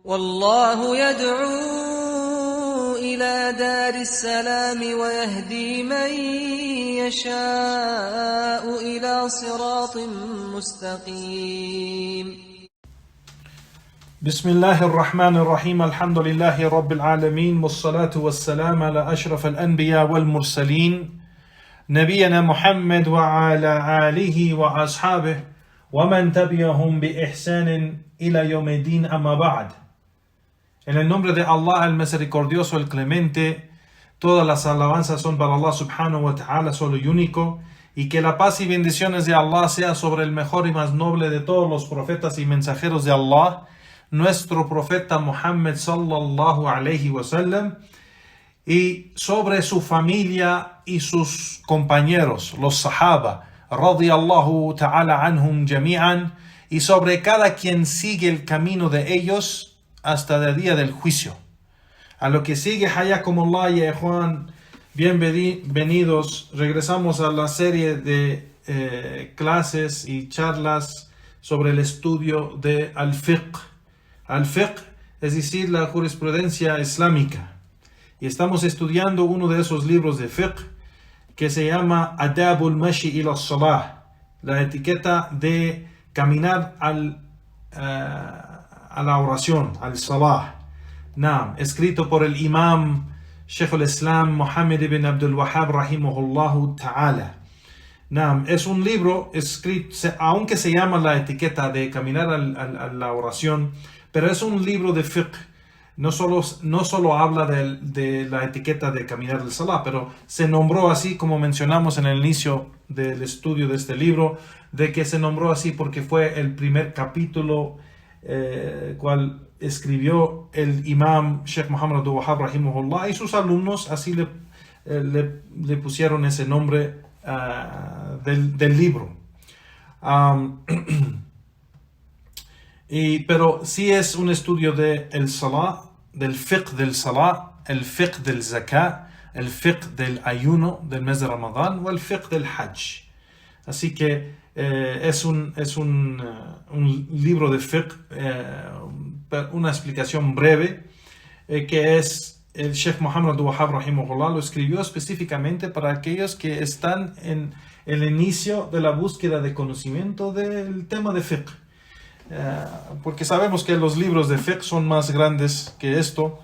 والله يدعو إلى دار السلام ويهدي من يشاء إلى صراط مستقيم. بسم الله الرحمن الرحيم. الحمد لله رب العالمين والصلاة والسلام على أشرف الأنبياء والمرسلين نبينا محمد وعلى آله وأصحابه ومن تبعهم بإحسان إلى يوم الدين أما بعد. En el nombre de Allah, el misericordioso, el clemente, todas las alabanzas son para Allah subhanahu wa ta'ala, solo y único, y que la paz y bendiciones de Allah sea sobre el mejor y más noble de todos los profetas y mensajeros de Allah, nuestro profeta Muhammad sallallahu alayhi wa sallam, y sobre su familia y sus compañeros, los sahaba, radiyallahu ta'ala anhum jami'an, y sobre cada quien sigue el camino de ellos hasta el día del juicio. A lo que sigue, hayakumullah ya ikhwan, bienvenidos. Regresamos a la serie de clases y charlas sobre el estudio de al-fiqh. Al-fiqh, es decir, la jurisprudencia islámica. Y estamos estudiando uno de esos libros de fiqh que se llama Adabul Mashi ila Salah, la etiqueta de caminar a la oración, al Salah. Escrito por el imam Sheikh al-Islam Muhammad ibn Abdul Wahhab rahimahullahu ta'ala. Es un libro escrito, aunque se llama la etiqueta de caminar a la oración, pero es un libro de fiqh. No solo habla de la etiqueta de caminar al Salah, pero se nombró así, como mencionamos en el inicio del estudio de este libro, de que se nombró así porque fue el primer capítulo cual escribió el imam Sheikh Muhammad Abdul Wahhab rahimahullah, y sus alumnos así le pusieron ese nombre del libro. Pero sí es un estudio del Salah, del fiqh del Salah, el fiqh del Zakat, el fiqh del ayuno del mes de Ramadán o el fiqh del Hajj. Así que es un libro de fiqh, una explicación breve, que es el Sheikh Muhammad Abdul Wahhab rahimahullah lo escribió específicamente para aquellos que están en el inicio de la búsqueda de conocimiento del tema de fiqh. Porque sabemos que los libros de fiqh son más grandes que esto,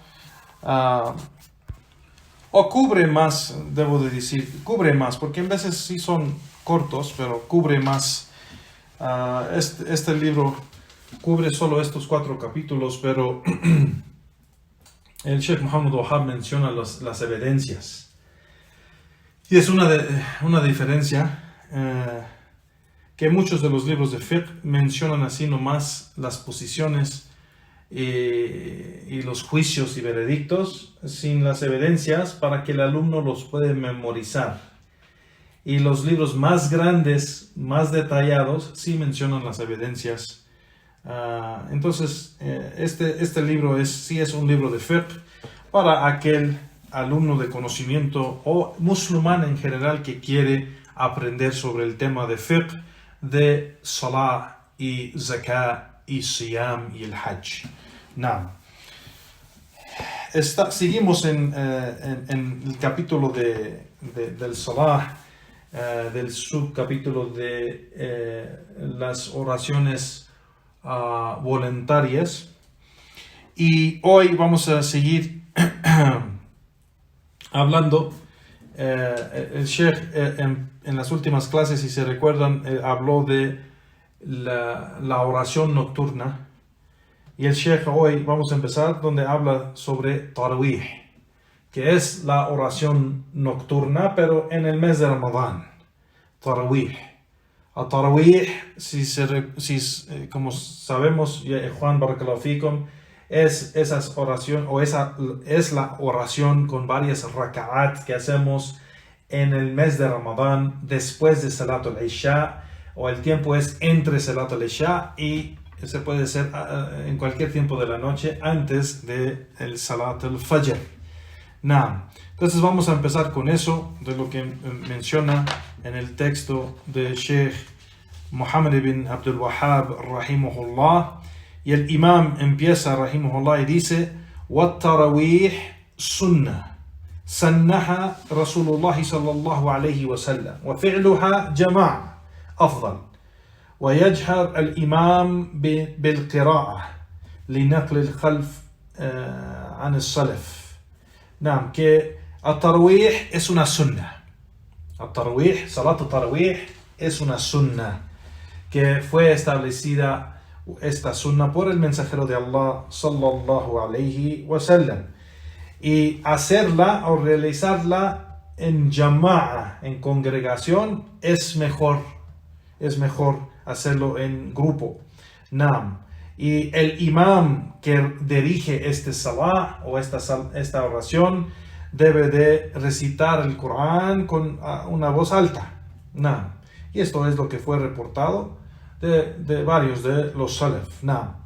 o cubre más, debo de decir, cubre más, porque en veces sí son cortos, pero cubre más. Este libro cubre solo estos 4 capítulos, pero el Sheikh Muhammad Wahhab menciona las evidencias, y es una diferencia que muchos de los libros de fiqh mencionan así nomás las posiciones y los juicios y veredictos sin las evidencias para que el alumno los pueda memorizar. Y los libros más grandes, más detallados, sí mencionan las evidencias. Entonces, este libro sí es un libro de fiqh para aquel alumno de conocimiento o musulmán en general que quiere aprender sobre el tema de fiqh, de Salah y Zakat y Siyam y el Hajj. Seguimos en el capítulo del Salah, del subcapítulo de las oraciones voluntarias, y hoy vamos a seguir hablando. El Sheikh en las últimas clases, si se recuerdan, habló de la oración nocturna, y el Sheikh hoy vamos a empezar donde habla sobre Tarawih, que es la oración nocturna, pero en el mes de Ramadán. Tarawih. A Tarawih, como sabemos, ya Juan Barakallahu Fikum, es la oración con varias raka'at que hacemos en el mes de Ramadán después de Salat al-Isha, o el tiempo es entre Salat al-Isha y se puede hacer en cualquier tiempo de la noche antes de el Salat al-Fajr. Entonces vamos a empezar con eso, de lo que menciona en el texto de Sheikh Muhammad ibn Abdul Wahhab rahimahullah, Y el imam empieza, rahimahullah, y dice: وَالتَّرَوِيحِ سُنَّةٌ سنها رسول الله صلى الله عليه وسلم وفعلها جماعة أفضل ويجهر الإمام بالقراءة لنقل الخلف عن السلف. نعم, que التراويح es una sunna. التراويح, salat al-tarawih, es una sunna que fue establecida esta sunna por el mensajero de Allah sallallahu alayhi wa sallam. Y hacerla o realizarla en jama'a, en congregación, es mejor hacerlo en grupo. Naam. Y el imam que dirige este salah o esta oración debe de recitar el Corán con una voz alta. Naam. Y esto es lo que fue reportado de varios de los salaf. Naam.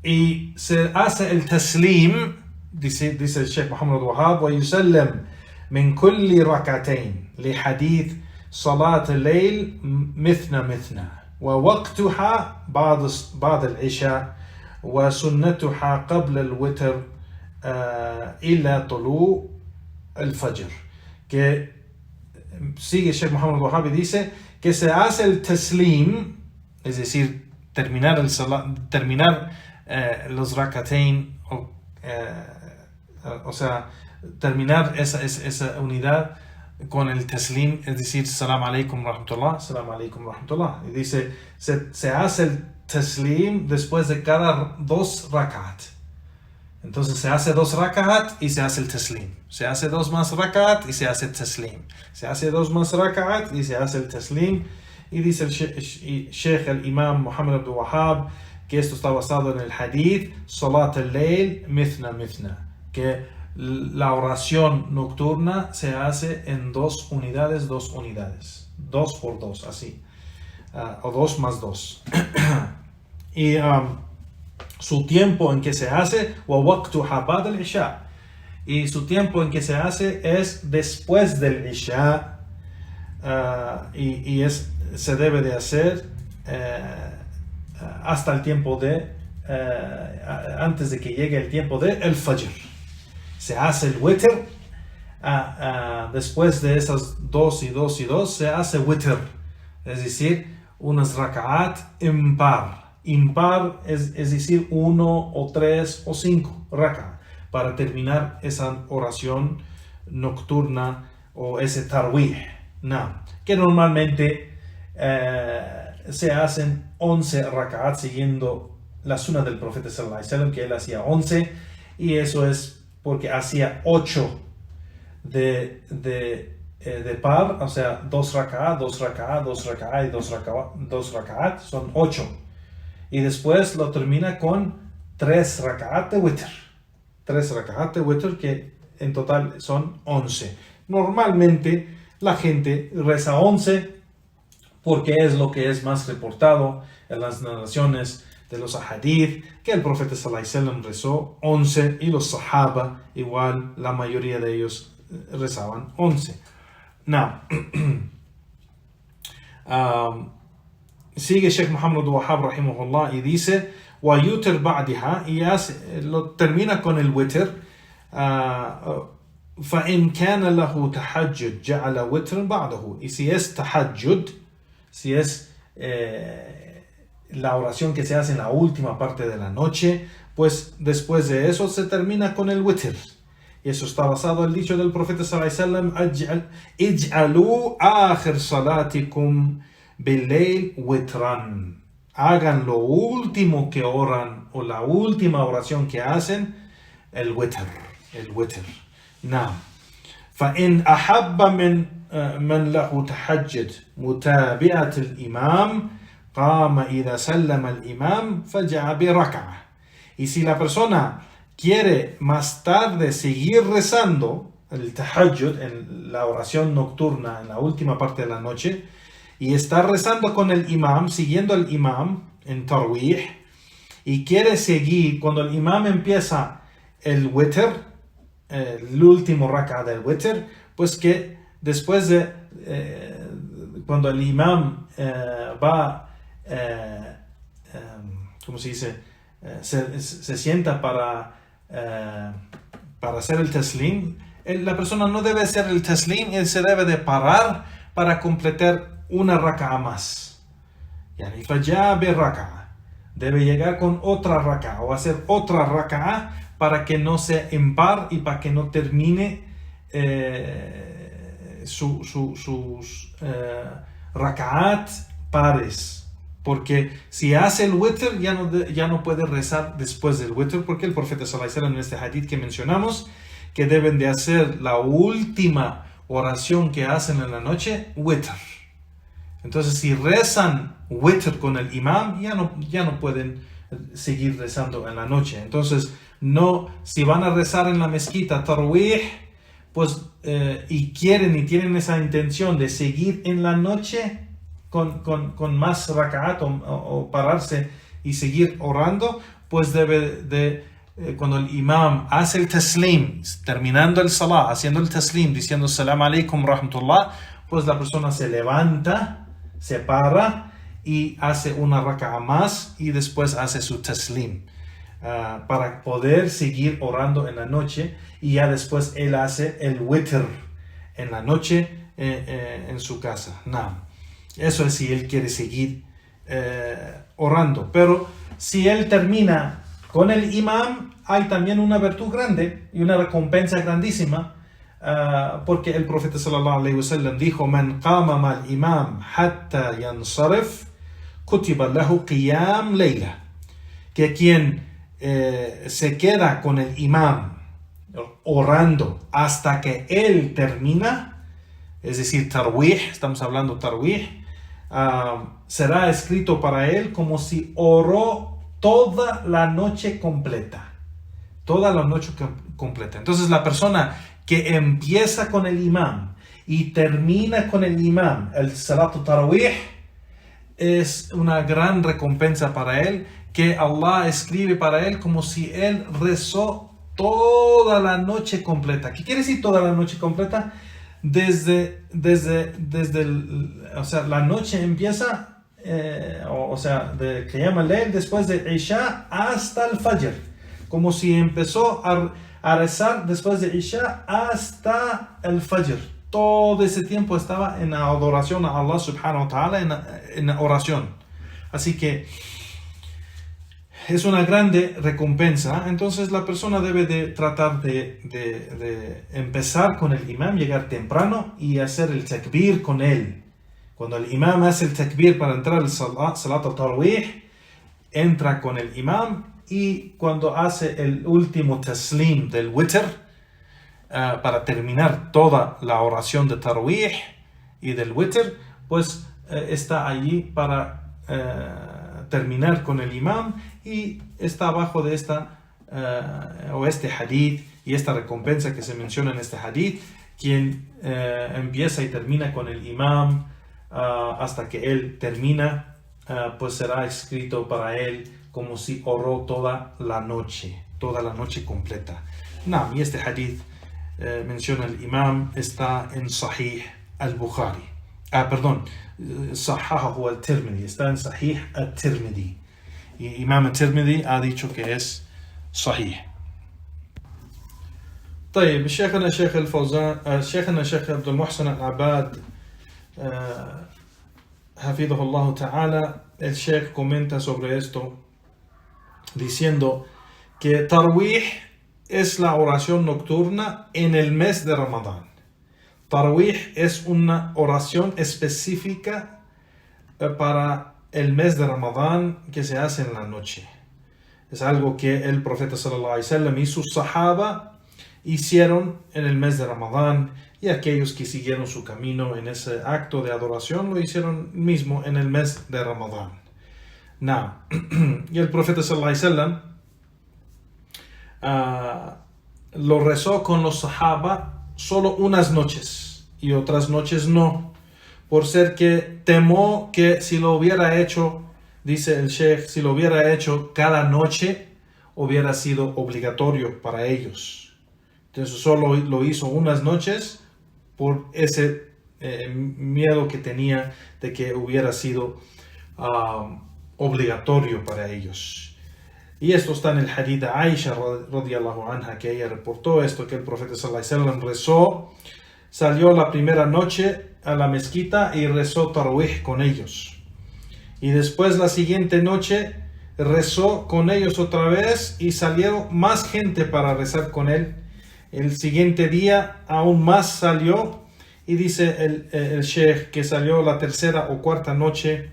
Y se hace el taslim, dice el Sheikh Muhammad Wahab, ويسلم من كل ركعتين لحديث صلاة الليل مثنى ووقتها بعد العشاء وسنتها قبل الوتر إلى طلوع الفجر. Que sigue Sheikh Muhammad Wahab y dice que se hace el taslim, es decir, terminar los rakatain, o sea, terminar esa unidad con el taslim, es decir, salam alaikum rahmatullah, salam alaikum rahmatullah. Y dice, se hace el taslim después de cada 2 rakat. Entonces se hace 2 rakat y se hace el taslim. Se hace 2 más rakat y se hace el taslim. Se hace 2 más rakat y se hace el taslim. Y dice el Sheikh, el Imam Muhammad Abdul Wahab, que esto está basado en el hadith Salat al-Layl mithna, que la oración nocturna se hace en 2 unidades, 2 por 2, así, o 2 más 2. Y su tiempo en que se hace, وَوَقْتُهَا بَعْدَ الْعِشَاءِ, y su tiempo en que se hace es después del Isha, y se debe de hacer hasta el tiempo de antes de que llegue el tiempo de el Fajr. Se hace el witr después de esas 2 y 2 y 2 se hace witr, es decir, unas raka'at impar es decir, 1 o 3 o 5 raka'at para terminar esa oración nocturna o ese tarwih, que normalmente se hacen 11 raka'at siguiendo la sunna del profeta sallallahu alaihi wasallam, que él hacía 11, y eso es porque hacía 8 de par, o sea, 2 raka'at, 2 raka'at, 2 raka'at y 2 raka'at, son 8, y después lo termina con 3 raka'at de witr, 3 raka'at de witr, que en total son 11. Normalmente la gente reza 11 porque es lo que es más reportado en las narraciones de los ahadith, que el profeta sallallahu alaihi wasallam rezó 11 y los sahaba igual, la mayoría de ellos rezaban 11. Now, sigue Sheikh Muhammad Wahab rahimahullah y dice wa yutir ba'daha, y lo termina con el witr. فإن كان له تحجد جعل وتر بعده, y si es tahajjud, si es la oración que se hace en la última parte de la noche, pues después de eso se termina con el witr. Y eso está basado en el dicho del profeta sallallahu alaihi wasallam: ij'alu akhir salatikum bil-layl witran. Hagan lo último que oran o la última oración que hacen, el witr. نعم. فإن أحب من له تحجد متابعة الإمام قام إذا سلم الإمام فجاء بركعة. Y si la persona quiere más tarde seguir rezando el tahajjud, en la oración nocturna, en la última parte de la noche, y está rezando con el imam, siguiendo al imam en tarwih, y quiere seguir cuando el imam empieza el witr, el último raka del witr, pues que después de cuando el imam va, ¿cómo se dice? Se sienta para hacer el taslim, la persona no debe hacer el taslim, él se debe de parar para completar una raka'a más. Yani fajabe raka'a. Debe llegar con otra raka'a o hacer otra raka'a para que no sea impar y para que no termine sus raka'at pares. Porque si hace el witr, ya no puede rezar después del witr, porque el profeta sallallahu alaihi wasallam en este hadith que mencionamos, que deben de hacer la última oración que hacen en la noche, witr. Entonces si rezan witr con el imam, ya no pueden seguir rezando en la noche. Entonces si van a rezar en la mezquita tarawih, pues y tienen esa intención de seguir en la noche con más raka'at o pararse y seguir orando, pues debe de cuando el imam hace el taslim, terminando el salah, haciendo el taslim, diciendo salam alaikum rahmatullah, pues la persona se levanta, se para y hace una raka'a más y después hace su taslim para poder seguir orando en la noche, y ya después él hace el witr en la noche en su casa. Eso es si él quiere seguir orando. Pero si él termina con el imam, hay también una virtud grande y una recompensa grandísima, porque el profeta sallallahu alaihi wasallam dijo: man qama mal imam hatta yansarif kutiba lahu qiyam layla, que quien se queda con el imam orando hasta que él termina, es decir, tarawih, estamos hablando tarawih, será escrito para él como si oró toda la noche completa. Toda la noche completa. Entonces la persona que empieza con el imam y termina con el imam el salatu tarawih, es una gran recompensa para él, que Allah escribe para él como si él rezó toda la noche completa. ¿Qué quiere decir toda la noche completa? O sea, la noche empieza, de Qiyam al-Layl, después de Isha hasta el Fajr, como si empezó a rezar después de Isha hasta el Fajr. Todo ese tiempo estaba en adoración a Allah subhanahu wa ta'ala, en oración. Así que es una grande recompensa. Entonces la persona debe de tratar de empezar con el imam, llegar temprano y hacer el takbir con él. Cuando el imam hace el takbir para entrar al salat al-tarawih, entra con el imam, y cuando hace el último taslim del witr, para terminar toda la oración de tarawih y del witr, pues está allí para terminar con el imam, y está abajo de este hadith y esta recompensa que se menciona en este hadith. Quien empieza y termina con el imam hasta que él termina, pues será escrito para él como si oró toda la noche completa. Y este hadith menciona el imam, está en Sahih al-Bukhari. Sahahahu al-Tirmidhi, está en Sahih al-Tirmidhi. Y Imam al-Tirmidhi ha dicho que es Sahih. طيب شيخنا الشيخ الفوزان شيخنا الشيخ عبد المحسن العباد حفظه الله تعالى, el Sheikh comenta sobre esto diciendo que Tarawih es la oración nocturna en el mes de Ramadán. Tarawih es una oración específica para el mes de Ramadán que se hace en la noche. Es algo que el profeta sallallahu alaihi wasallam y sus sahaba hicieron en el mes de Ramadán, y aquellos que siguieron su camino en ese acto de adoración lo hicieron mismo en el mes de Ramadán. Y el profeta sallallahu alaihi wasallam lo rezó con los sahaba solo unas noches y otras noches no, por ser que temó que si lo hubiera hecho, dice el Sheikh, si lo hubiera hecho cada noche hubiera sido obligatorio para ellos. Entonces solo lo hizo unas noches por ese miedo que tenía de que hubiera sido obligatorio para ellos. Y esto está en el hadith de Aisha radiyallahu anha, que ella reportó esto, que el profeta sallallahu alaihi wasallam rezó, salió la primera noche a la mezquita y rezó tarawih con ellos. Y después la siguiente noche rezó con ellos otra vez y salieron más gente para rezar con él. El siguiente día aún más salió, y dice el sheikh que salió la tercera o cuarta noche.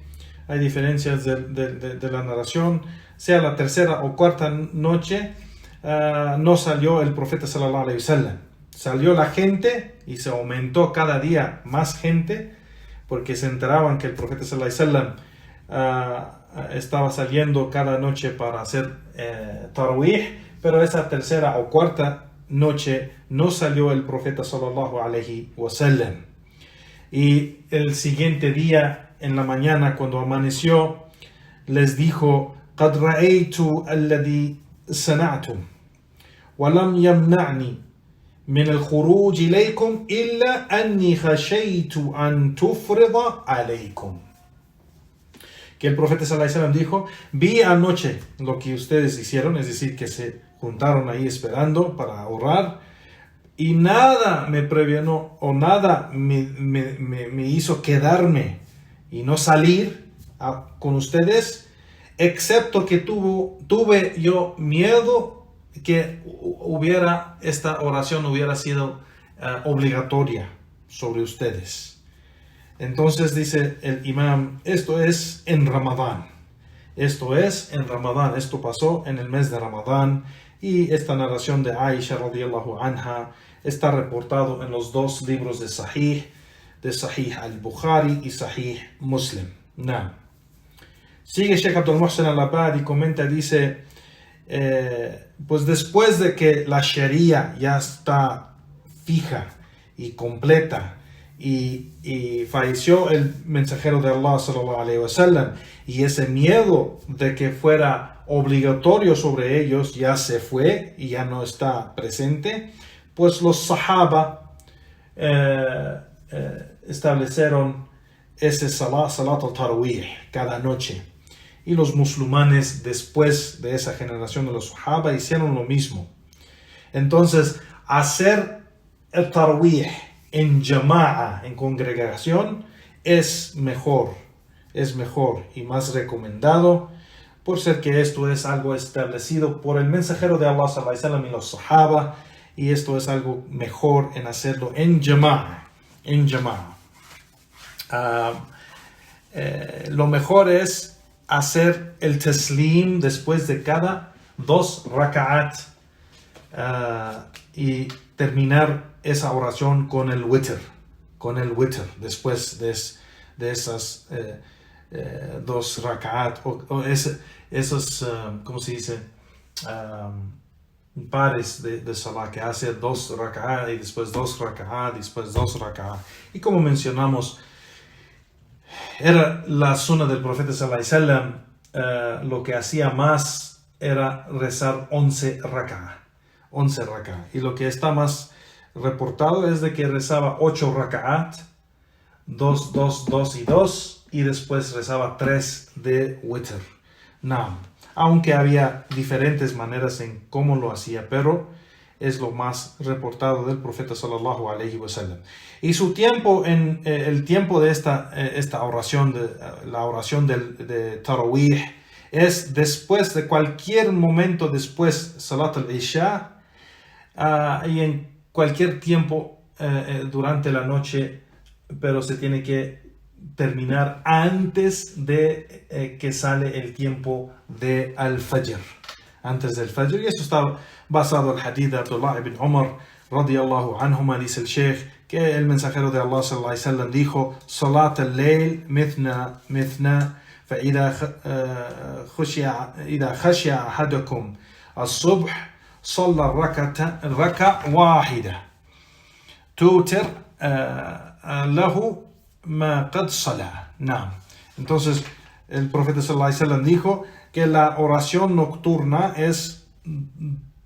Hay diferencias de la narración, sea la tercera o cuarta noche, no salió el profeta sallallahu alaihi wasallam. Salió la gente y se aumentó cada día más gente, porque se enteraban que el profeta sallallahu alaihi wasallam estaba saliendo cada noche para hacer tarawih, pero esa tercera o cuarta noche no salió el profeta sallallahu alaihi wasallam. Y el siguiente día, en la mañana, cuando amaneció, les dijo: قد رأيت الذي صنعتم ولم يمنعني من الخروج إليكم إلا أني خشيت أن تفرض عليكم. Que el profeta sallallahu alaihi wasallam dijo: vi anoche lo que ustedes hicieron, es decir, que se juntaron ahí esperando para ahorrar, y nada me previno o nada me hizo quedarme y no salir con ustedes, excepto que tuve yo miedo que esta oración hubiera sido obligatoria sobre ustedes. Entonces dice el imam, esto es en Ramadán. Esto pasó en el mes de Ramadán, y esta narración de Aisha radiyallahu anha está reportado en los dos libros de Sahih al-Bukhari y Sahih Muslim. Sigue Sheikh Abdul Muhsin al-Abad y comenta, dice, pues después de que la Sharia ya está fija y completa, y falleció el mensajero de Allah sallallahu alaihi wasallam, y ese miedo de que fuera obligatorio sobre ellos ya se fue y ya no está presente, pues los sahaba establecieron ese salat al-tarawih cada noche, y los musulmanes después de esa generación de los sahaba hicieron lo mismo. Entonces, hacer el tarawih en jama'a, en congregación, es mejor y más recomendado, por ser que esto es algo establecido por el mensajero de Allah sallallahu alaihi wasallam y los sahaba, y esto es algo mejor en hacerlo en jama'a. Lo mejor es hacer el taslim después de cada 2 raka'at, y terminar esa oración con el witr, después de esas 2 raka'at, o esos, ¿cómo se dice? Pares de salah, que hace 2 raka'at y después 2 raka'at y después 2 raka'at. Y como mencionamos, era la sunna del profeta sallallahu alaihi wasallam, lo que hacía más era rezar 11 raka'at. Y lo que está más reportado es de que rezaba 8 raka'at, 2, 2, 2 y 2, y después rezaba 3 de witr. Aunque había diferentes maneras en cómo lo hacía, pero es lo más reportado del profeta sallallahu alaihi wasallam. Y su tiempo, el tiempo de esta oración, la oración de tarawih, es después de cualquier momento después salat al-isha, y en cualquier tiempo durante la noche, pero se tiene que terminar antes de que sale el tiempo de al-fajr, antes del fajr. Y eso está basado en el hadith de Abdullah ibn Umar radiyallahu anhuma. Dice el sheikh que el mensajero de Allah sallallahu alaihi wasallam dijo: salat al-layl mithna فإذا خشي أحدكم الصبح صلى الركعة واحدة توتر له ما قد صلى. Entonces el profeta sallallahu alaihi wasallam dijo que la oración nocturna es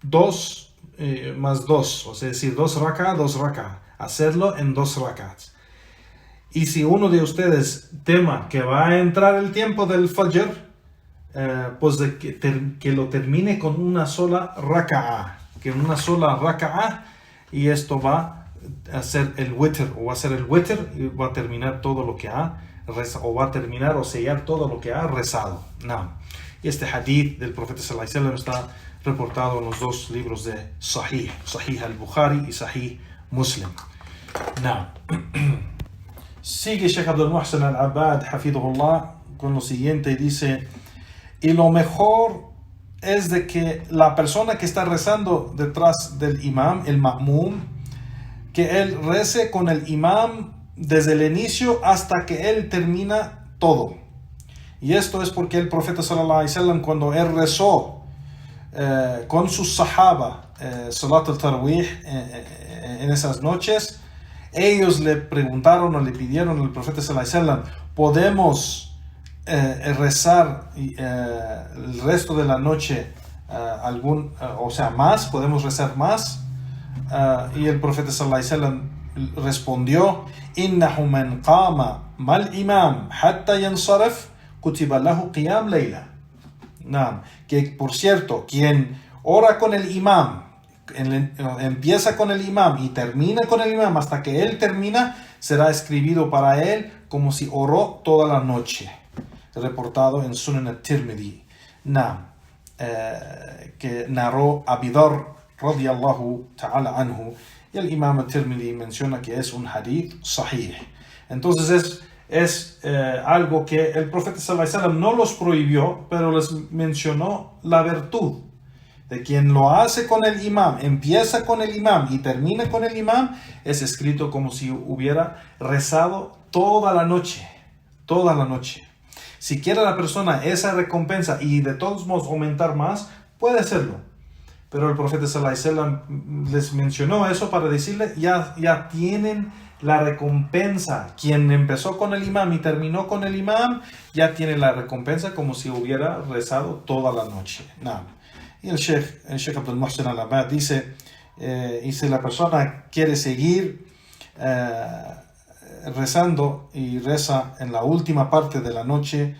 2 más 2, o sea, decir 2 rak'ah, hacerlo en 2 rak'ats. Y si uno de ustedes tema que va a entrar el tiempo del Fajr, pues que lo termine con una sola raka'ah, y esto va a ser el witr, o va a ser el witr y va a terminar todo lo que ha rezado, o va a terminar o sellar todo lo que ha rezado. No. Y este hadith del profeta sallallahu alaihi wasallam está reportado en los dos libros de Sahih al-Bukhari y Sahih Muslim. No. Sigue Sheikh Abdul Muhsin al-Abbad, hafidhullah, con lo siguiente y dice: y lo mejor es de que la persona que está rezando detrás del imam, el ma'mum, que él rece con el imam desde el inicio hasta que él termina todo. Y esto es porque el profeta sallallahu alaihi wasallam, cuando él rezó con sus sahaba salat al-tarawih en esas noches, ellos le preguntaron o le pidieron al profeta sallallahu alaihi wasallam: ¿podemos rezar el resto de la noche más? ¿Podemos rezar más? Y el profeta sallallahu alaihi wasallam respondió: innahu man qama mal imam hatta yansarif kutiba lahu qiyam layla. Que por cierto, quien ora con el imam, empieza con el imam y termina con el imam hasta que él termina, será escribido para él como si oró toda la noche. Reportado en Sunan al-Tirmidhi, que narró Abidar radiyallahu ta'ala anhu, y el imam al-Tirmidhi menciona que es un hadith sahih. Entonces es algo que el profeta sallallahu alaihi wasallam no los prohibió, pero les mencionó la virtud de quien lo hace con el imam, empieza con el imam y termina con el imam, es escrito como si hubiera rezado toda la noche. Si quiere la persona esa recompensa y de todos modos aumentar más, puede hacerlo. Pero el profeta sallallahu alaihi wasallam les mencionó eso para decirle: ya tienen la recompensa. Quien empezó con el imam y terminó con el imam, ya tiene la recompensa como si hubiera rezado toda la noche. Y el Sheikh Abdul Muhsin al-Abbad dice, y si la persona quiere seguir rezando y reza en la última parte de la noche,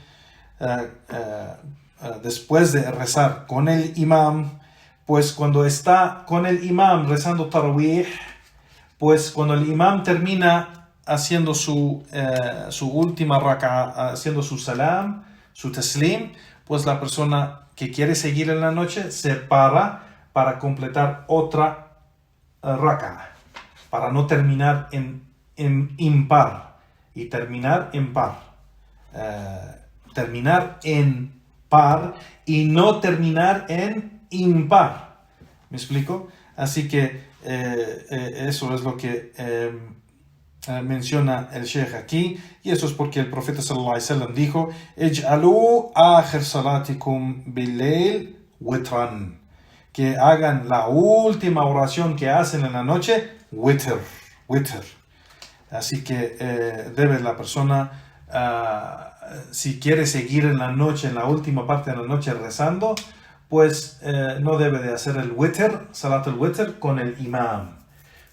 después de rezar con el imam, pues cuando está con el imam rezando tarawih, pues cuando el imam termina haciendo su última raka'a, haciendo su salam, su taslim, pues la persona que quiere seguir en la noche se para completar otra raka'a, para no terminar en impar y terminar en par. Terminar en par y no terminar en impar. ¿Me explico? Así que eso es lo que menciona el Sheikh aquí, y eso es porque el profeta sallallahu alaihi wasallam dijo: ij'alu akhir salatikum bil-layl witran, que hagan la última oración que hacen en la noche witr. Así que debe la persona, si quiere seguir en la noche, en la última parte de la noche rezando, pues no debe de hacer el witr, salat al-witr, con el imam.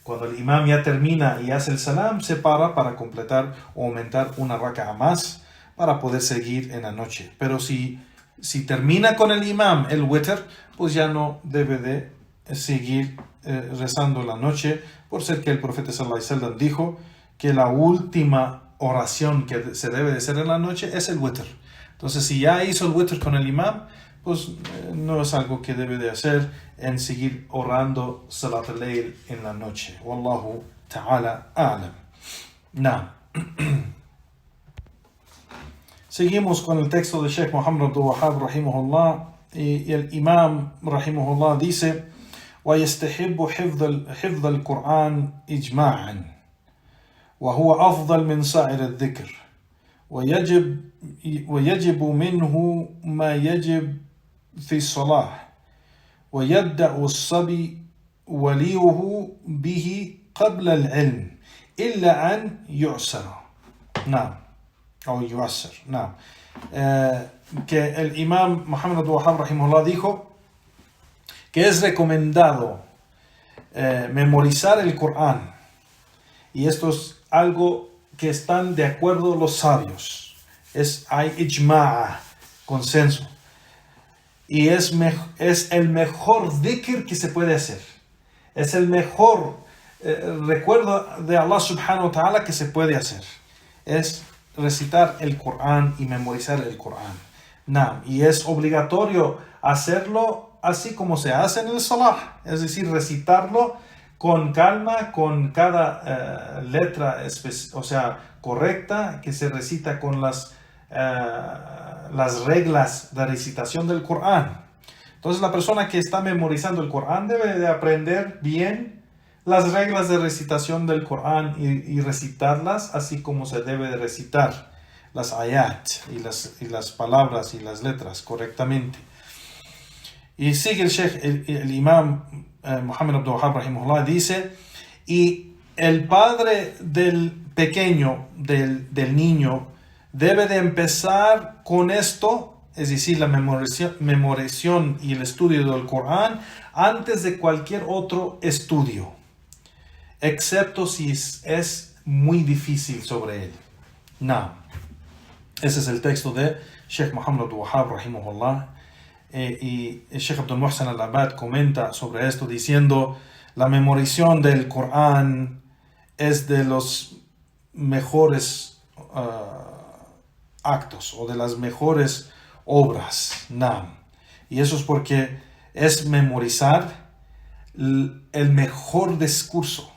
Cuando el imam ya termina y hace el salam, se para completar o aumentar una raka'a más para poder seguir en la noche. Pero si termina con el imam el witr, pues ya no debe de seguir rezando la noche, por ser que el profeta sallallahu alaihi wasallam dijo que la última oración que se debe de hacer en la noche es el witr. Entonces, si ya hizo el witr con el imam, pues no es algo que debe de hacer en seguir orando salat al-layl en la noche. Wallahu ta'ala a'lam. Seguimos con el texto de Sheikh Muhammad Abdul Wahhab rahimahullah, y el imam rahimahullah dice: ويستحب حفظ القرآن إجماعا وهو أفضل من سائر الذكر ويجب منه ما يجب في الصلاة ويبدأ الصبي وليه به قبل العلم إلا أن يعسر. Que el imam Muhammad Abdul Wahhab rahimahullah dijo que es recomendado memorizar el Corán, y esto es algo que están de acuerdo los sabios. Hay ijma'a, consenso. Y es el mejor dhikr que se puede hacer. Es el mejor recuerdo de Allah subhanahu wa ta'ala que se puede hacer. Es recitar el Corán y memorizar el Corán. Y es obligatorio hacerlo así como se hace en el salah. Es decir, recitarlo con calma, con cada letra correcta, que se recita con las reglas de recitación del Corán. Entonces la persona que está memorizando el Corán debe de aprender bien las reglas de recitación del Corán y recitarlas así como se debe de recitar las ayat y las palabras y las letras correctamente. Y sigue el Sheikh, el Imam Muhammad Abdul Wahhab rahimahullah, dice: y el padre del pequeño, del niño, debe de empezar con esto, es decir, la memorización y el estudio del Corán, antes de cualquier otro estudio, excepto si es muy difícil sobre él. Ese es el texto de Sheikh Muhammad Abdul Wahhab rahimahullah. Y el Sheikh Abdul Muhsin al-Abbad comenta sobre esto diciendo: la memorización del Corán es de los mejores actos o de las mejores obras. Y eso es porque es memorizar el mejor discurso.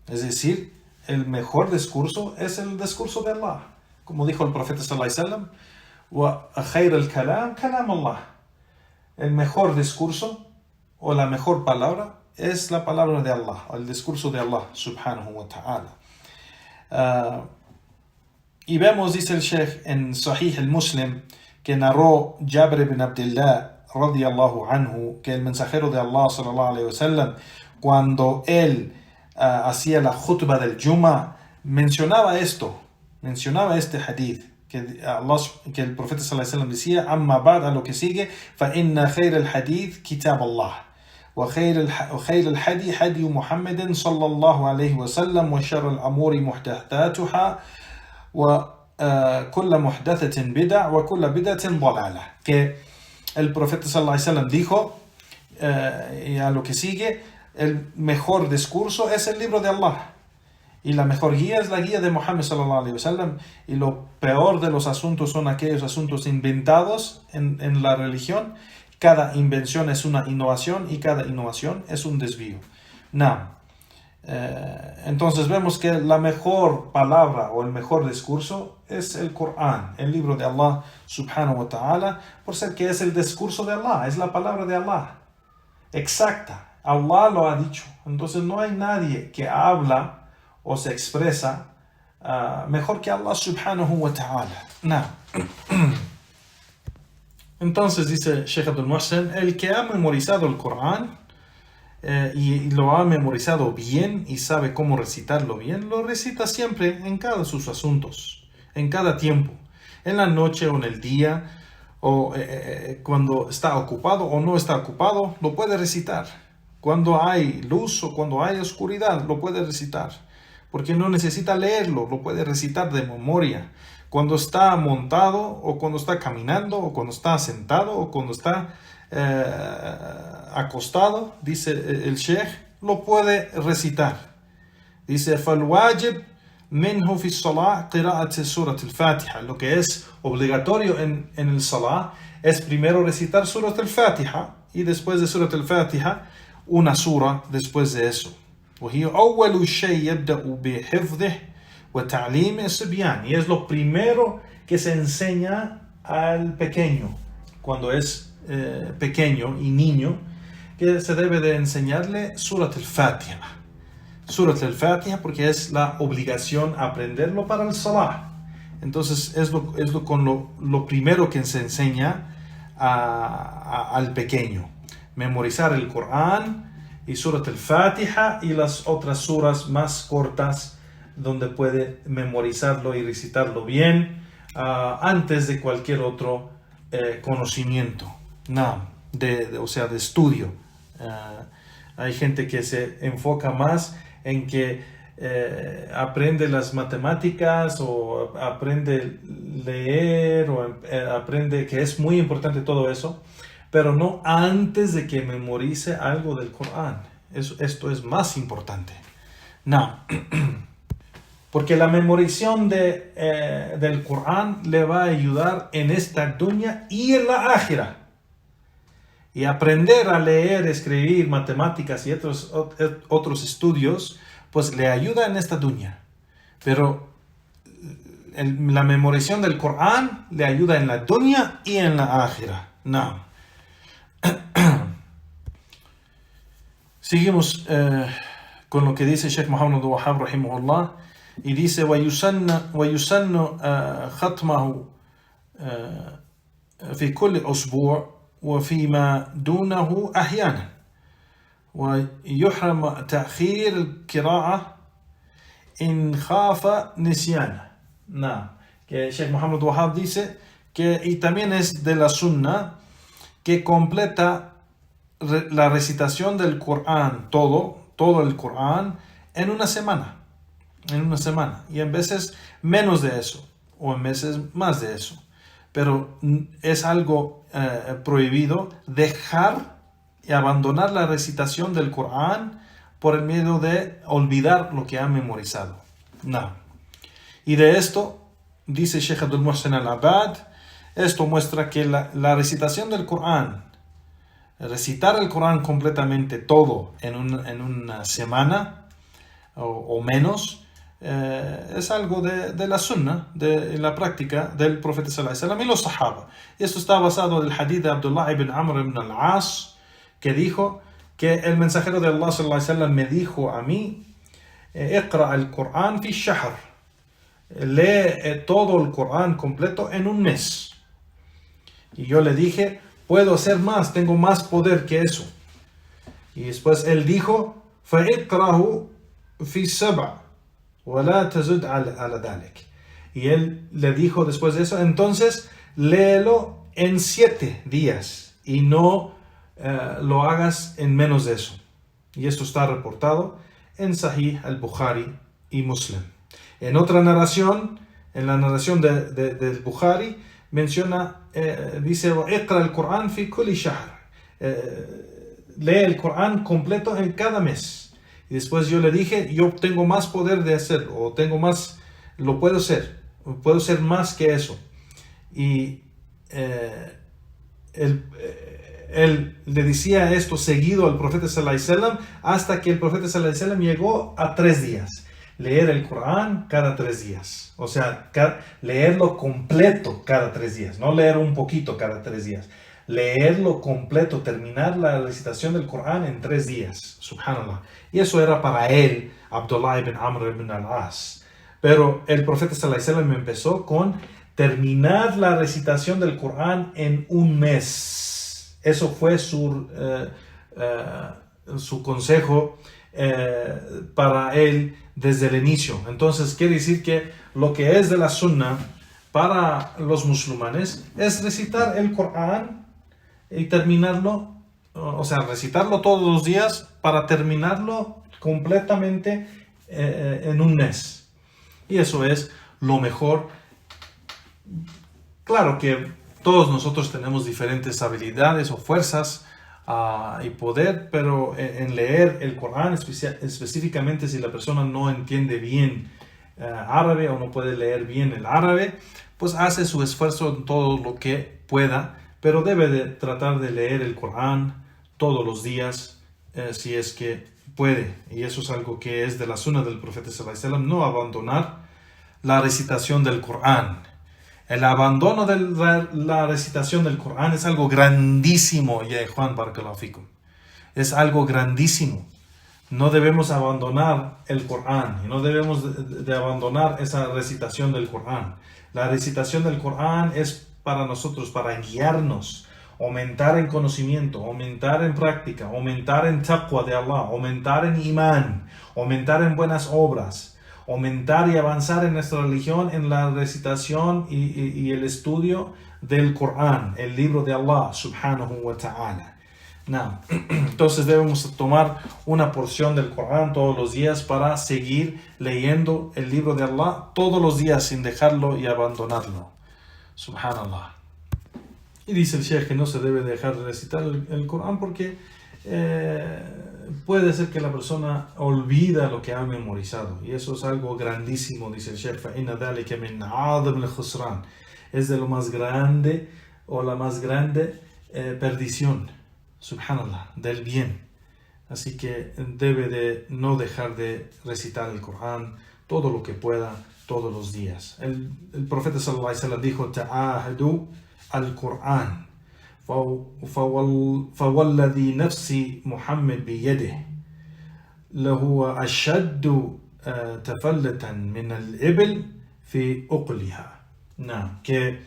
Es decir, el mejor discurso es el discurso de Allah. Como dijo el profeta sallallahu alaihi wasallam: wa khayr al-kalam kalam Allah. El mejor discurso o la mejor palabra es la palabra de Allah, el discurso de Allah subhanahu wa ta'ala. Y vemos, dice el Sheikh, en Sahih al-Muslim, que narró Jabir ibn Abdullah radiyallahu anhu, que el mensajero de Allah sallallahu alaihi wasallam, cuando él hacía la khutbah del Juma, mencionaba este hadith, que el profeta sallallahu alaihi wasallam decía: amma ba'd, a lo que sigue, fa inna khayr al-hadith kitab Allah, wa khayr al-hadi hadi Muhammadin sallallahu alaihi wasallam, wa shar al-amuri muhdathatuha, wa kulla muhdathatin bid'a, wa kulla bid'atin dalalah. Que el profeta sallallahu alaihi wasallam dijo, y a lo que sigue, el mejor discurso es el libro de Allah. Y la mejor guía es la guía de Muhammad sallallahu alaihi wasallam. Y lo peor de los asuntos son aquellos asuntos inventados en la religión. Cada invención es una innovación y cada innovación es un desvío. Entonces vemos que la mejor palabra o el mejor discurso es el Corán, el libro de Allah subhanahu wa ta'ala, por ser que es el discurso de Allah, es la palabra de Allah. Exacta. Allah lo ha dicho. Entonces no hay nadie que habla o se expresa mejor que Allah subhanahu wa ta'ala. Entonces dice Sheikh Abdul Muhsin: el que ha memorizado el Corán y lo ha memorizado bien y sabe cómo recitarlo bien, lo recita siempre en cada de sus asuntos, en cada tiempo, en la noche o en el día, o cuando está ocupado o no está ocupado, lo puede recitar. Cuando hay luz o cuando hay oscuridad, lo puede recitar, porque no necesita leerlo, lo puede recitar de memoria. Cuando está montado, o cuando está caminando, o cuando está sentado, o cuando está acostado, dice el Sheikh, lo puede recitar. Dice: فَالْوَاجِبْ مِنْهُ فِي الصَّلَاةِ قِرَاءَةِ سُورَةِ الْفَاتِحَةِ. Lo que es obligatorio en el salah es primero recitar Surat al-Fatiha, y después de Surat al-Fatiha una sura después de eso. وهي أول شيء يبدأ بحفظه وتعليمه الصبيان. Y es lo primero que se enseña al pequeño, cuando es pequeño y niño, que se debe de enseñarle Surat al-Fatiha. Surat al-Fatiha, porque es la obligación aprenderlo para el salah. Entonces es lo primero que se enseña al pequeño. Memorizar el Corán y Surat al-Fatiha y las otras suras más cortas, donde puede memorizarlo y recitarlo bien antes de cualquier otro conocimiento, de estudio. Hay gente que se enfoca más en que aprende las matemáticas o aprende leer o aprende, que es muy importante todo eso, pero no antes de que memorice algo del Corán. Esto es más importante. No. Porque la memorización del Corán le va a ayudar en esta dunya y en la ákhira. Y aprender a leer, escribir, matemáticas y otros estudios, pues le ayuda en esta dunya. Pero la memorización del Corán le ayuda en la dunya y en la ákhira. No. Seguimos con lo que dice Sheikh Muhammad Wahhab rahimahullah, y dice ويسن ختمه في كل أسبوع وفيما دونه أحيانا ويحرم تأخير القراءة إن خاف نسيانه. Que Sheikh Muhammad Wahhab dice que, y también es de la sunna, que completa la recitación del Corán, todo el Corán, en una semana, y en veces menos de eso, o en veces más de eso. Pero es algo prohibido dejar y abandonar la recitación del Corán por el miedo de olvidar lo que ha memorizado. Y de esto, dice Sheikh Abdul Muhsin al-Abad, esto muestra que la recitación del Corán, recitar el Corán completamente todo en una semana o menos, es algo de la sunna, de la práctica del profeta sallallahu alaihi wasallam y los sahaba. Y esto está basado en el hadith de Abdullah ibn Amr ibn al-As, que dijo que el mensajero de Allah sallallahu alaihi wasallam me dijo a mí: اقرأ القرآن في الشهر, lee todo el Corán completo en un mes. Y yo le dije: puedo hacer más, tengo más poder que eso. Y después él dijo: فاقرأه في السبع ولا تزد على ذلك. Y él le dijo después de eso: entonces léelo en 7 días y no lo hagas en menos de eso. Y esto está reportado en Sahih al-Bukhari y Muslim. En otra narración, en la narración del Bukhari, menciona, dice: اقرأ القرآن في كل شهر, lee el Corán completo en cada mes. Y después yo le dije: yo tengo más poder de hacerlo, o lo puedo hacer más que eso. Y él le decía esto seguido al profeta sallallahu alaihi wasallam, hasta que el profeta sallallahu alaihi wasallam llegó a 3 días. Leer el Corán cada 3 días. O sea, leerlo completo cada 3 días. No leer un poquito cada 3 días. Leerlo completo, terminar la recitación del Corán en 3 días. Subhanallah. Y eso era para él, Abdullah ibn Amr ibn al-As. Pero el profeta sallallahu alaihi wasallam empezó con terminar la recitación del Corán en un mes. Eso fue su consejo para él desde el inicio. Entonces quiere decir que lo que es de la sunna para los musulmanes es recitar el Corán y terminarlo, o sea, recitarlo todos los días para terminarlo completamente en un mes. Y eso es lo mejor. Claro que todos nosotros tenemos diferentes habilidades o fuerzas y poder, pero en leer el Corán, específicamente si la persona no entiende bien árabe o no puede leer bien el árabe, pues hace su esfuerzo en todo lo que pueda, pero debe de tratar de leer el Corán todos los días si es que puede. Y eso es algo que es de la sunna del profeta sallallahu alaihi wasallam, no abandonar la recitación del Corán. El abandono de la recitación del Corán es algo grandísimo, ya Juan Barakallahu Fikum. Es algo grandísimo. No debemos abandonar el Corán y no debemos de abandonar esa recitación del Corán. La recitación del Corán es para nosotros, para guiarnos, aumentar en conocimiento, aumentar en práctica, aumentar en taqwa de Allah, aumentar en imán, aumentar en buenas obras, aumentar y avanzar en nuestra religión en la recitación y el estudio del Corán, el libro de Allah subhanahu wa ta'ala. No. Entonces debemos tomar una porción del Corán todos los días para seguir leyendo el libro de Allah todos los días sin dejarlo y abandonarlo. Subhanallah. Y dice el Sheikh que no se debe dejar de recitar el Corán porque puede ser que la persona olvida lo que ha memorizado. Y eso es algo grandísimo, dice el Sheikh. فَإِنَّ ذَلِكَ مِنْ عَظِمِ الْخُسْرَانِ. Es de lo más grande o la más grande perdición. Subhanallah, del bien. Así que debe de no dejar de recitar el Corán todo lo que pueda, todos los días. El profeta sallallahu alaihi wasallam dijo: ta'ahadu al-Qur'an فوالذي نفسي محمد بيده لهو أشد تفلتا من الإبل في أقلها. No, que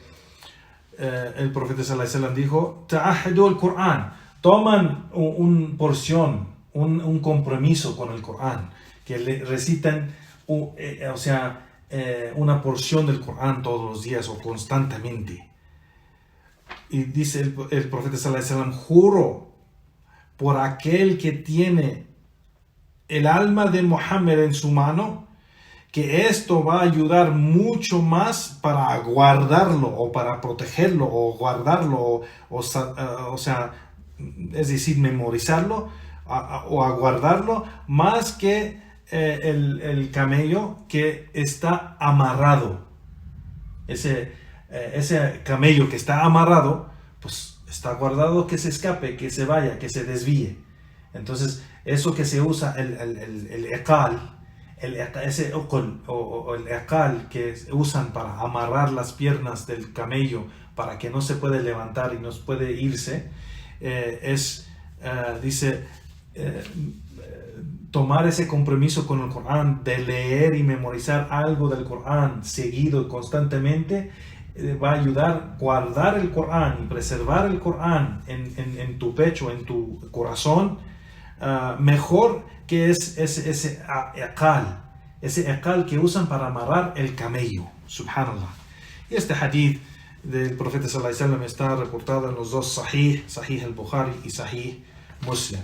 el profeta sallallahu alaihi wasallam dijo: ta'ahadu al-Qur'an. Toman una porción, un compromiso con el Corán, que le recitan, una porción del Corán todos los días o constantemente. Y dice el profeta sallallahu alaihi wasallam: juro por aquel que tiene el alma de Muhammad en su mano, que esto va a ayudar mucho más para guardarlo o para protegerlo o guardarlo es decir, memorizarlo o aguardarlo, más que el camello que está amarrado. Ese camello que está amarrado, pues está guardado que se escape, que se vaya, que se desvíe. Entonces, eso que se usa, el eqal, ese uqul o el eqal que usan para amarrar las piernas del camello para que no se puede levantar y no puede irse, tomar ese compromiso con el Corán, de leer y memorizar algo del Corán seguido y constantemente, va a ayudar a guardar el Corán y preservar el Corán en tu pecho, en tu corazón, mejor que ese eqal que usan para amarrar el camello. Subhanallah. Y este hadith del profeta sallallahu alaihi wasallam está reportado en los dos Sahih al-Bukhari y Sahih Muslim.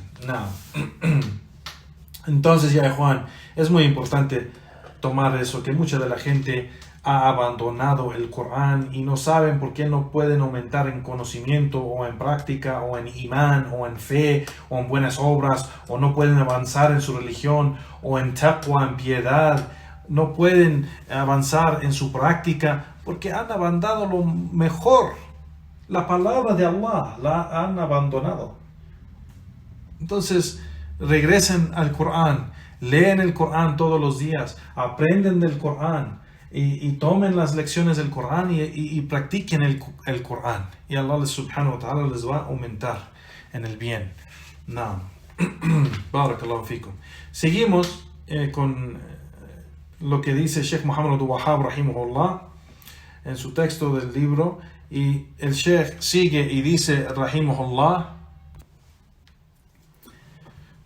Entonces, ya Juan, es muy importante tomar eso, que mucha de la gente ha abandonado el Corán y no saben por qué no pueden aumentar en conocimiento o en práctica o en imán o en fe o en buenas obras, o no pueden avanzar en su religión o en taqwa, en piedad, no pueden avanzar en su práctica porque han abandonado lo mejor, la palabra de Allah, la han abandonado. Entonces, regresen al Corán, leen el Corán todos los días, aprenden del Corán y tomen las lecciones del Corán y practiquen el Corán. Y Allah subhanahu wa ta'ala les va a aumentar en el bien. Barakallahu fikum. Seguimos con lo que dice Sheikh Muhammad Abdul Wahhab rahimahullah en su texto del libro, y el Sheikh sigue y dice rahimahullah: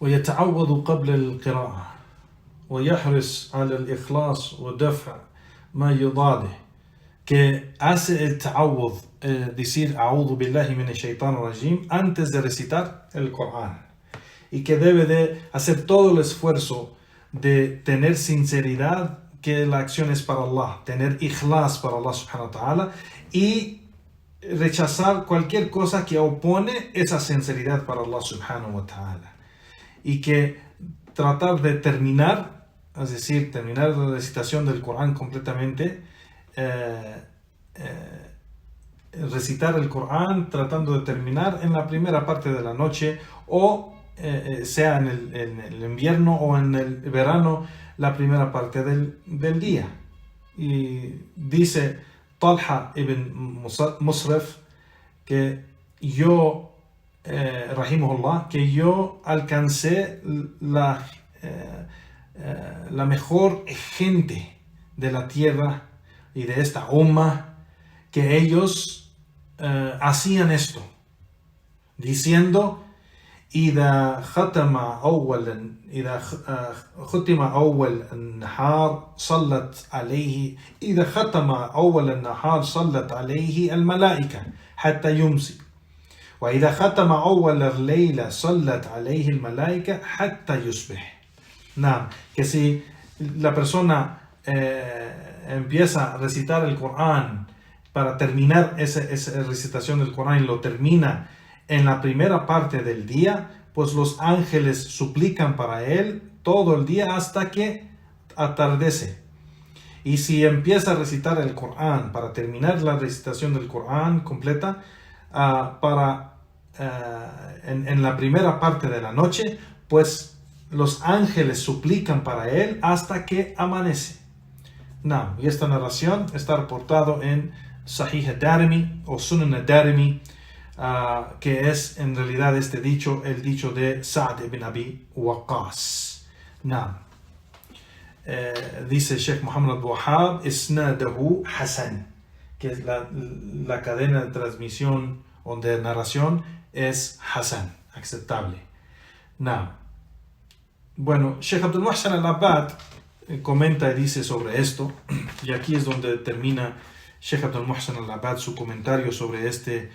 ويتعوذ قبل القراءة ويحرص على الإخلاص ودفع ما يضاده. Que hace el ta'awudh, decir a'udhu billahi minash shaitanir rajim, antes de recitar el Corán, y que debe de hacer todo el esfuerzo de tener sinceridad, que la acción es para Allah, tener ikhlas para Allah subhanahu wa ta'ala, y rechazar cualquier cosa que opone esa sinceridad para Allah subhanahu wa ta'ala. Y que tratar de terminar, es decir, terminar la recitación del Corán completamente, recitar el Corán tratando de terminar en la primera parte de la noche, o sea en el invierno o en el verano, la primera parte del día. Y dice Talha ibn Musrif que yo rahimahullah, que yo alcancé la mejor gente de la tierra y de esta umma, que ellos hacían esto, diciendo: إذا ختم أول النهار صلت عليه الملائكة حتى يمسي وإذا ختم أول الليل صلت عليه الملائكة حتى يصبح. Que si la persona empieza a recitar el Corán para terminar esa recitación del Corán y lo termina en la primera parte del día, pues los ángeles suplican para él todo el día hasta que atardece. Y si empieza a recitar el Corán para terminar la recitación del Corán completa en la primera parte de la noche, pues los ángeles suplican para él hasta que amanece. Y esta narración está reportado en Sahih al-Darimi o Sunan al-Darimi, que es en realidad el dicho de Sa'd ibn Abi Waqqas. Dice Sheikh Muhammad al-Wahhab, isnaduhu hasan, que es la cadena de transmisión o de narración es hasan, aceptable. Bueno, Sheikh Abdul Muhsin al-Abbad comenta y dice sobre esto, y aquí es donde termina Sheikh Abdul Muhsin al-Abbad su comentario sobre este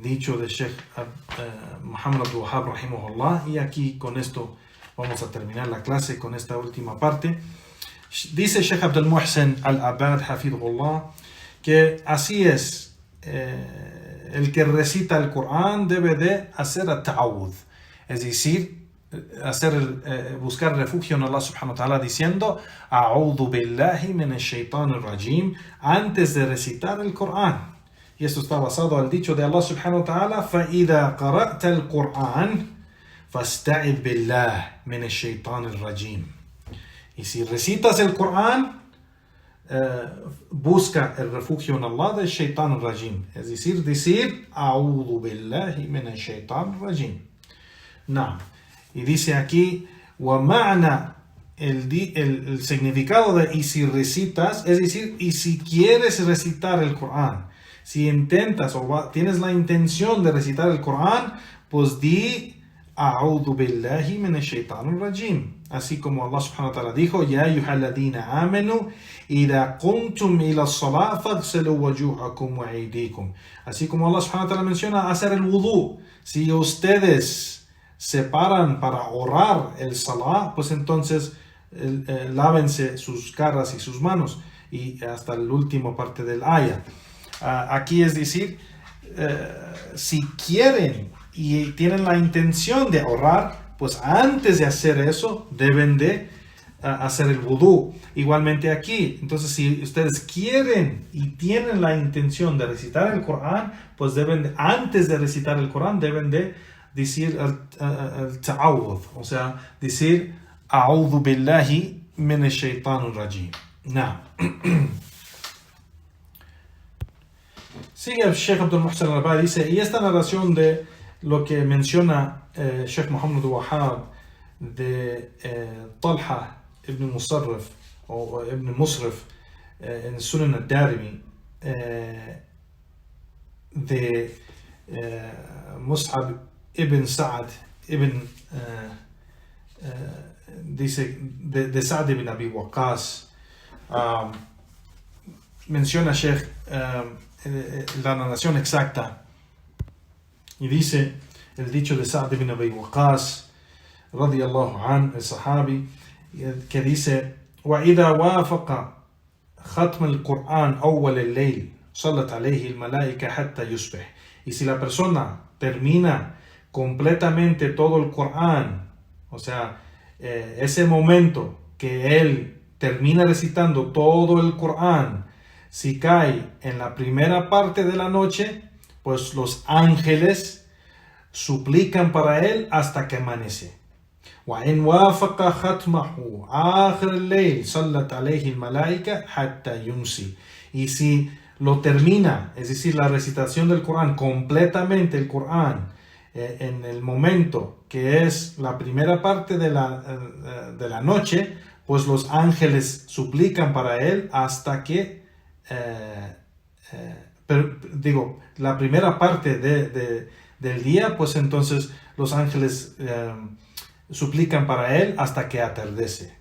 dicho de Sheikh Muhammad al-Wahhab rahimahullah, y aquí con esto vamos a terminar la clase con esta última parte. Dice Sheikh Abdul Muhsin al-Abbad hafidhullah que así es, el que recita el Corán debe de hacer at-ta'awudh, es decir, buscar refugio en Allah subhanahu wa ta'ala diciendo a'udhu billahi minash shaitanir rajim antes de recitar el Corán. Y esto está basado al dicho de Allah subhanahu wa ta'ala, فَإِذَا قَرَأْتَ الْقُرْآنَ فَاسْتَعِذْ بِاللَّهِ مِنَ الشَّيْطَانِ الرَّجِيمِ. Y si recitas el Corán, busca el refugio en Allah del Shaitan al-Rajim, es decir a'udhu billahi minash shaitanir rajim. Y dice aquí, وَمَعْنَا, el significado de y si recitas, es decir, y si quieres recitar el Corán, si intentas o tienes la intención de recitar el Corán, pues di a'udhu billahi minash shaitanir rajim, así como Allah subhanahu wa ta'ala dijo, ya ayyuhalladhina amanu idha qumtum ila as-salat faghsilu wujuhakum wa aydikum, así como Allah subhanahu wa ta'ala menciona hacer el wudu. Si ustedes se paran para orar el salah, pues entonces lávense sus caras y sus manos, y hasta la última parte del ayah. Aquí es decir, si quieren y tienen la intención de orar, pues antes de hacer eso deben de hacer el wudú. Igualmente aquí, entonces si ustedes quieren y tienen la intención de recitar el Corán, pues antes de recitar el Corán deben de decir el ta'awudh, o sea, decir a'udhu billahi minash shaitanir rajim. Sigue el Sheikh Abdul Muhsin al-Abbad, dice, y esta narración de lo que menciona Sheikh Muhammad al-Wahhab de Talha ibn Musarrif o ibn Musrif en Sunan al-Darimi, de Mus'ab ibn Sa'd ibn dice de Sa'd ibn Abi Waqqas, menciona Sheikh la narración exacta, y dice el dicho de Sa'd ibn Abi Waqqas radiyallahu an, el sahabi, que dice وَإِذَا وَافَقَ ختم القرآن أول الليل صلت عليه الملائكة حتى يصبح. Y si la persona termina completamente todo el Corán, o sea, ese momento que él termina recitando todo el Corán, si cae en la primera parte de la noche, pues los ángeles suplican para él hasta que amanece. وَإِنْ وَافَقَ خَتْمَهُ آخِرَ اللَّيْلِ صَلَّتْ عَلَيْهِ الْمَلَائِكَةُ حَتَّى يُمْسِي. Y si lo termina, es decir, la recitación del Corán, completamente el Corán, en el momento que es la primera parte de la noche, pues los ángeles suplican para él hasta que, la primera parte del día, pues entonces los ángeles suplican para él hasta que atardece.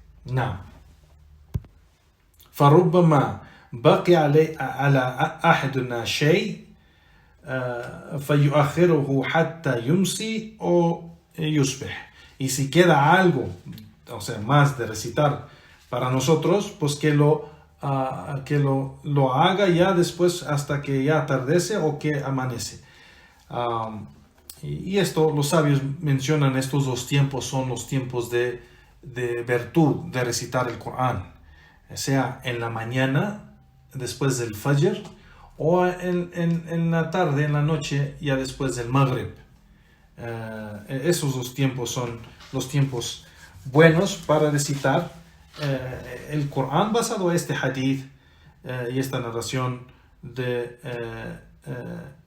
فربما بقي على أحدنا شيء فَيُؤَخِّرُهُ حَتَّى يُمْسِي o يُصْبِحْ. Y si queda algo, o sea, más de recitar para nosotros, pues que lo haga ya después hasta que ya atardece o que amanece. Y esto, los sabios mencionan, estos dos tiempos son los tiempos de virtud de recitar el Corán, sea en la mañana después del Fajr o en la tarde, en la noche, ya después del Maghrib. Esos dos tiempos son los tiempos buenos para recitar el Corán, basado en este hadith y esta narración de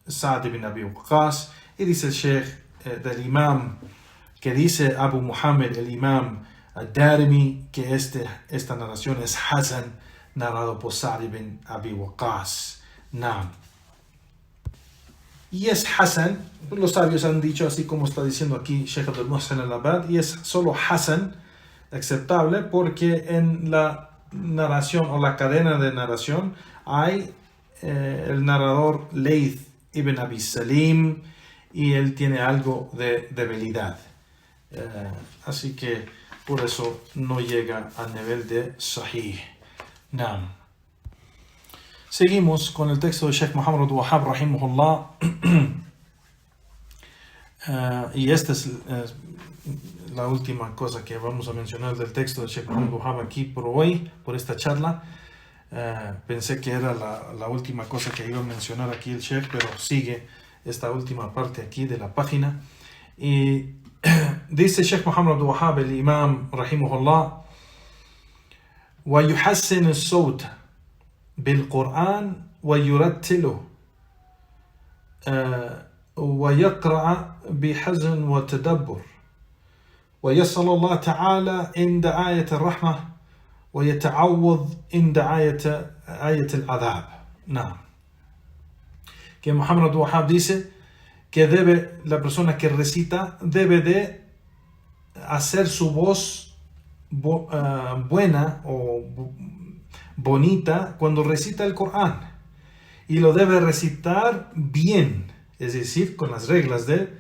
Sa'd ibn Abi Waqqas. Y dice el Sheikh del Imam, que dice Abu Muhammad, el Imam al-Darimi, que esta narración es Hasan, narrado por Sa'd ibn Abi Waqqas. Naam. Y es Hasan, los sabios han dicho, así como está diciendo aquí Sheikh Abdul Muhsin al-Abad, y es solo Hasan, aceptable, porque en la narración o la cadena de narración hay el narrador Layth ibn Abi Salim, y él tiene algo de debilidad. Así que por eso no llega al nivel de Sahih. Naam. Seguimos con el texto de Sheikh Muhammad Wahhab rahimahullah. Y esta es la última cosa que vamos a mencionar del texto de Sheikh Muhammad Wahhab aquí por hoy, por esta charla. Pensé que era la última cosa que iba a mencionar aquí el Sheikh, pero sigue esta última parte aquí de la página. Y dice Sheikh Muhammad Wahhab, el Imam rahimahullah: وَيُحَسِّنُ الصَّوْتَ بالقرآن ويرتله ويقرأ بحزن وتدبر ويسأل الله تعالى عند آية الرحمة ويتعوذ عند آية العذاب. نعم. Que Muhammad Wahhab dice que la persona que recita debe de hacer su voz buena o bonita cuando recita el Corán, y lo debe recitar bien, es decir, con las reglas de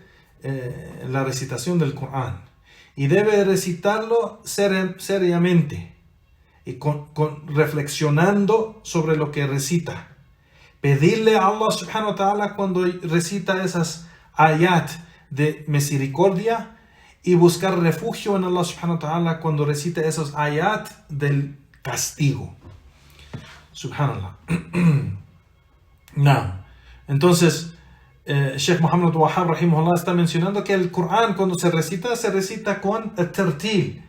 la recitación del Corán, y debe recitarlo seriamente y reflexionando sobre lo que recita, pedirle a Allah subhanahu wa ta'ala cuando recita esas ayat de misericordia, y buscar refugio en Allah subhanahu wa ta'ala cuando recita esos ayat del castigo. Subhanallah. No. Entonces, Sheikh Muhammad Wahhab rahimahullah está mencionando que el Corán, cuando se recita con el tartil,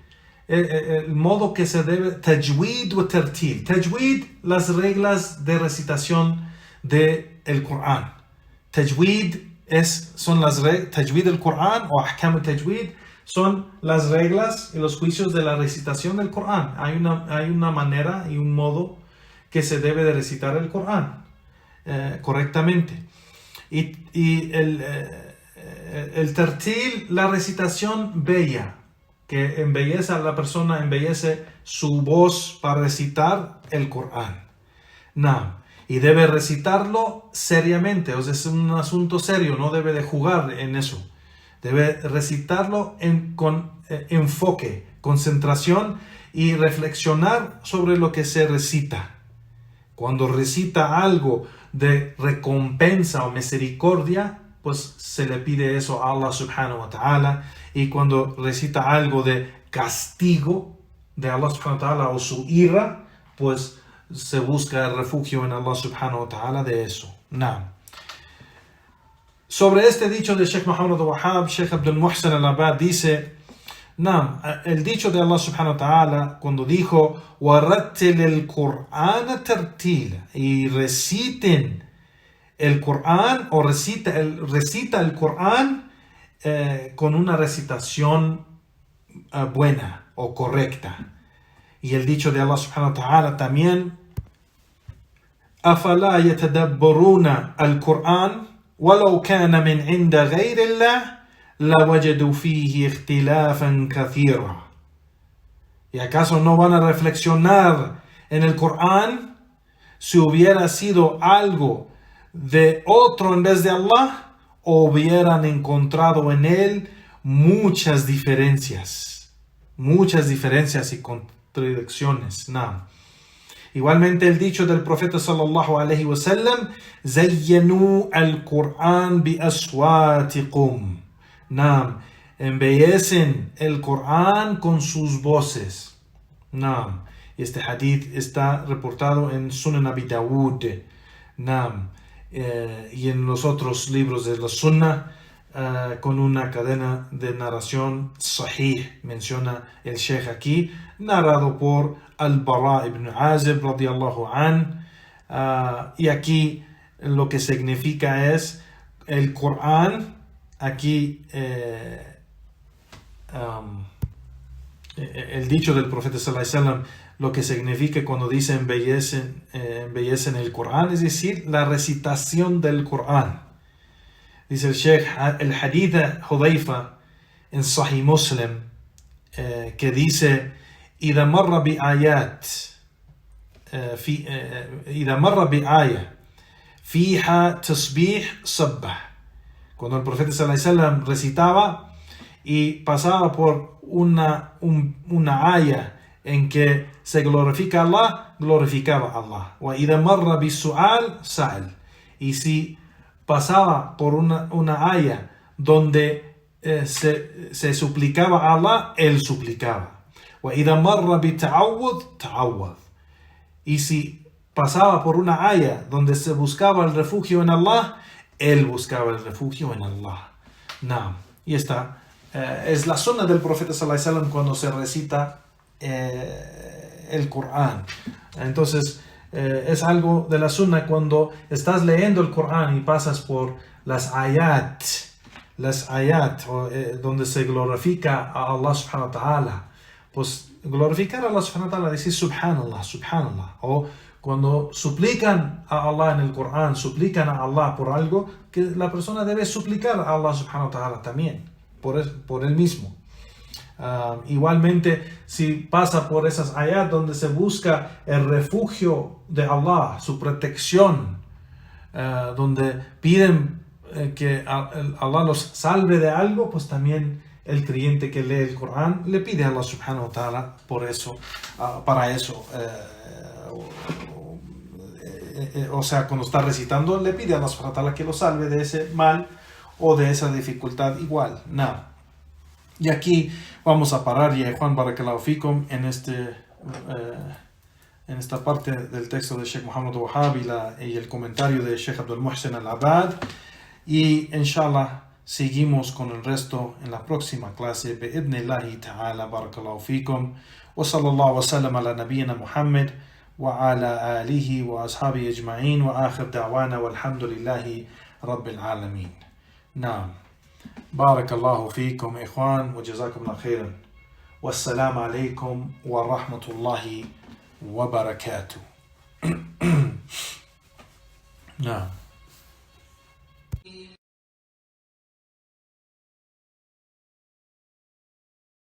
el modo que se debe, tajwid o tartil. Tajwid, las reglas de recitación del Corán. Tajwid son las reglas, tajwid del Corán o ahkam al-tajwid son las reglas y los juicios de la recitación del Corán. Hay una manera y un modo que se debe de recitar el Corán correctamente. Y el tartil, la recitación bella, que embellece a la persona, embellece su voz para recitar el Corán. No. Y debe recitarlo seriamente, o sea, es un asunto serio, no debe de jugar en eso. Debe recitarlo con enfoque, concentración y reflexionar sobre lo que se recita. Cuando recita algo de recompensa o misericordia, pues se le pide eso a Allah subhanahu wa ta'ala. Y cuando recita algo de castigo de Allah subhanahu wa ta'ala o su ira, pues se busca el refugio en Allah subhanahu wa ta'ala de eso. No. Sobre este dicho de Sheikh Muhammad Wahhab, Sheikh Abdul Muhsin al-Abad dice, no, el dicho de Allah subhanahu wa ta'ala cuando dijo وَرَتِّلِ الْقُرْآنَ تَرْتِيلًا, y reciten el Corán o recita el Corán con una recitación buena o correcta. Y el dicho de Allah subhanahu wa ta'ala también, أَفَلَا يَتَدَبَّرُونَ الْقُرْآنَ وَلَوْ كَانَ مِنْ عِنْدَ غَيْرِ اللَّهِ لَوَجَدُوا فِيهِ اخْتِلَافًا كَثِيرًا. ¿Y acaso no van a reflexionar en el Corán si hubiera sido algo de otro en vez de Allah, hubieran encontrado en él muchas diferencias y contradicciones. No. Igualmente el dicho del profeta sallallahu alaihi wasallam, zayyanu al-Qur'an bi aswatikum. Naam, embellecen el Qur'an con sus voces. Naam, este hadith está reportado en Sunan Abi Dawud. Naam, y en los otros libros de la Sunnah, con una cadena de narración sahih, menciona el Sheikh aquí, narrado por Al-Bara ibn Azib radiyallahu an, y aquí lo que significa es el Corán. Aquí el dicho del profeta sallallahu alaihi wasallam, lo que significa cuando dice embellecen el Corán, es decir, la recitación del Corán. Dice el Sheikh, el hadith de Hudayfa en Sahih Muslim, que dice: إذا مر بآيات إذا مر بآية فيها تسبيح صبح. Cuando el profeta sallallahu alaihi wasallam recitaba y pasaba por una aya en que se glorifica a Allah, glorificaba a Allah. وإذا مر بالسؤال سأل. Y si pasaba por una aya donde se suplicaba a Allah, él suplicaba. وإذا مر بتعوذ تعوذ. Y si pasaba por una aya donde se buscaba el refugio en Allah, él buscaba el refugio en Allah. No. Y esta es la sunna del profeta sallallahu alaihi wasallam cuando se recita el Corán. Entonces es algo de la sunna cuando estás leyendo el Corán y pasas por las ayat donde se glorifica a Allah subhanahu wa ta'ala. Pues glorificar a Allah subhanahu wa ta'ala, decir subhanallah, subhanallah. O cuando suplican a Allah en el Corán, suplican a Allah por algo, que la persona debe suplicar a Allah subhanahu wa ta'ala también, por él mismo. Igualmente, si pasa por esas ayat donde se busca el refugio de Allah, su protección, donde piden que Allah los salve de algo, pues también el creyente que lee el Corán le pide a Allah subhanahu wa ta'ala por eso, para eso. O sea, cuando está recitando, le pide a Allah subhanahu wa ta'ala que lo salve de ese mal o de esa dificultad igual. No. Y aquí vamos a parar, ya Juan Barakallahu Fikum, en esta parte del texto de Sheikh Muhammad Wahhab y el comentario de Sheikh Abdul Muhsin Al-Abad. Y inshallah seguimos con el resto en la próxima clase. Bi'idhnillahi ta'ala. Barakallahu fikum. Wa sallallahu wa sallam ala nabiyyina Muhammad wa ala alihi wa ashabihi ajma'in. Wa akhir da'wana walhamdulillahi rabbil alamin. Naam. Barakallahu fikum ikhwan wa jazakumullah khairan. Wassalamu alaykum wa rahmatullahi wa barakatuh. Naam.